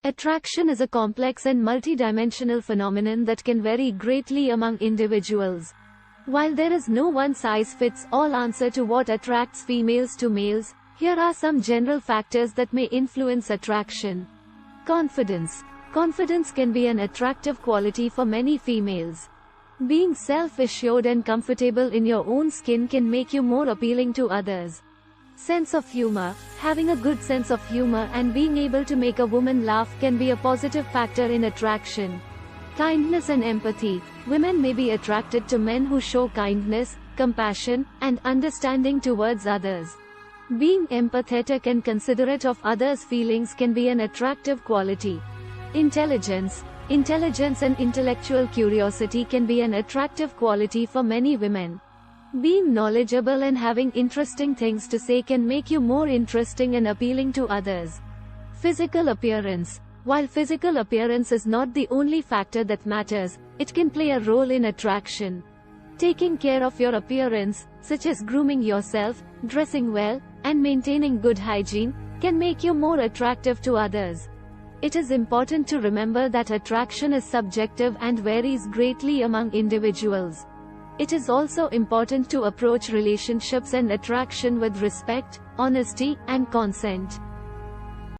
Attraction is a complex and multidimensional phenomenon that can vary greatly among individuals. While there is no one-size-fits-all answer to what attracts females to males, here are some general factors that may influence attraction. Confidence. Confidence can be an attractive quality for many females. Being self-assured and comfortable in your own skin can make you more appealing to others. Sense of humor. Having a good sense of humor and being able to make a woman laugh can be a positive factor in attraction. Kindness and empathy. Women may be attracted to men who show kindness, compassion, and understanding towards others. Being empathetic and considerate of others' feelings can be an attractive quality. Intelligence. Intelligence and intellectual curiosity can be an attractive quality for many women. Being knowledgeable and having interesting things to say can make you more interesting and appealing to others. Physical appearance. While physical appearance is not the only factor that matters, it can play a role in attraction. Taking care of your appearance, such as grooming yourself, dressing well, and maintaining good hygiene, can make you more attractive to others. It is important to remember that attraction is subjective and varies greatly among individuals. It is also important to approach relationships and attraction with respect, honesty, and consent.